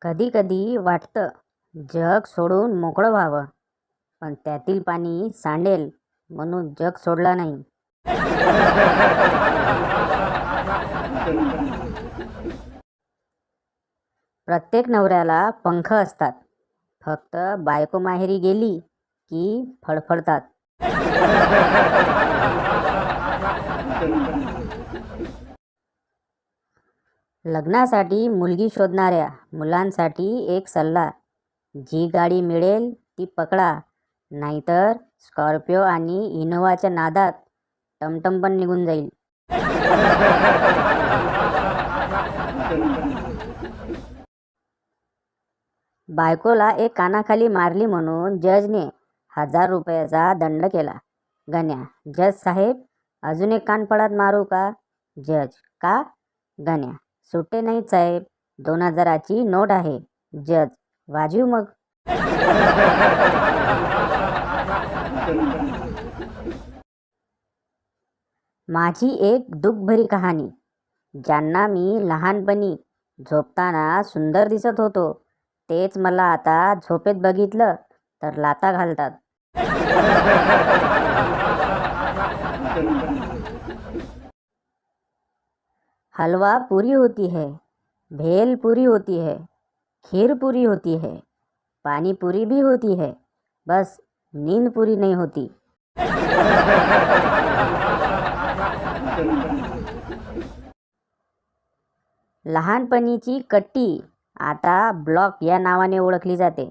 कधी कधी वाटतं जग सोडून मोकळं व्हावं, पण त्यातील पाणी सांडेल म्हणून जग सोडला नाही. प्रत्येक नवऱ्याला पंख असतात, फक्त बायको माहेरी गेली की फडफडतात. लग्नासाठी मुलगी शोधणाऱ्या मुलांसाठी एक सल्ला: जी गाडी मिळेल ती पकडा, नाहीतर स्कॉर्पिओ आणि इनोव्हाच्या नादात टमटम पण निघून जाईल. बायकोला एक कानाखाली मारली म्हणून जजने ₹1000 दंड केला. गण्या: जज साहेब, अजून एक कानफडात मारू का? जज: का? गण्या: सुट्टे नाहीत साहेब, 2000ची नोट आहे. जज: वाजवी मग. माझी एक दुःखभरी कहाणी. ज्यांना मी लहानपणी झोपताना सुंदर दिसत होतो, तेच मला आता झोपेत बघितलं तर लाथा घालतात. हलवा पूरी होती है, भेल पूरी होती है, खीर पूरी होती है, पानी पूरी भी होती है, बस नींद पूरी नहीं होती. लहानपणीची कट्टी आता ब्लॉक या नावाने ओळखली जाते.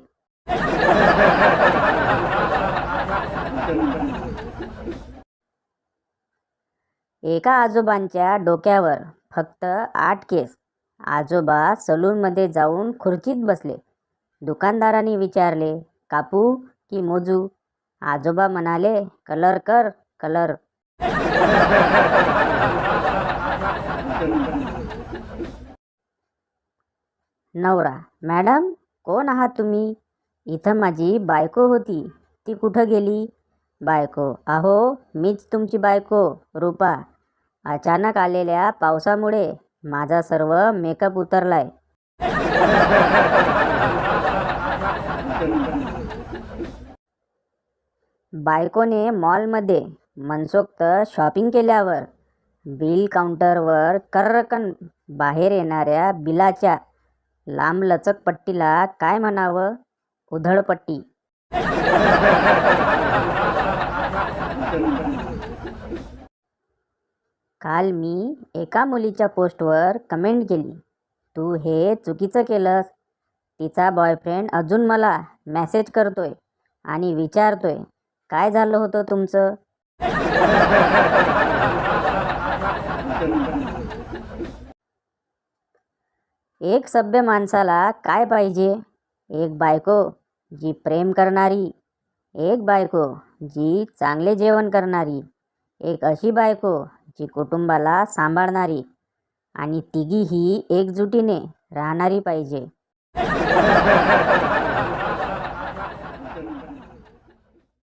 एका आजोबांच्या डोक्यावर फक्त 8 केस. आजोबा सलूनमध्ये जाऊन खुर्चीत बसले. दुकानदाराने विचारले, कापू की मोजू? आजोबा म्हणाले, कलर कर, कलर. नवरा: मॅडम, कोण आहात तुम्ही? इथं माझी बायको होती, ती कुठं गेली? बायको: अहो, मीच तुमची बायको रूपा. अचानक आलेल्या पावसामुळे माझा सर्व मेकअप उतरलाय. बायकोने मॉलमध्ये मनसोक्त शॉपिंग केल्यावर बिल काउंटरवर कर्रकन बाहेर येणाऱ्या बिलाच्या लांबलचक पट्टीला काय म्हणावं? उधळपट्टी. काल मी एका मुलीच्या पोस्टवर कमेंट केली, तू हे चुकीचं केलंस. तिचा बॉयफ्रेंड अजून मला मेसेज करतोय आणि विचारतोय, काय झालं होतं तुमचं? एक सभ्य माणसाला काय पाहिजे? एक बायको जी प्रेम करणारी, एक बायको जी चांगले जेवण करणारी, एक अशी बायको जी कुटुंबाला सांभाळणारी, आणि तिघीही एकजुटीने राहणारी पाहिजे.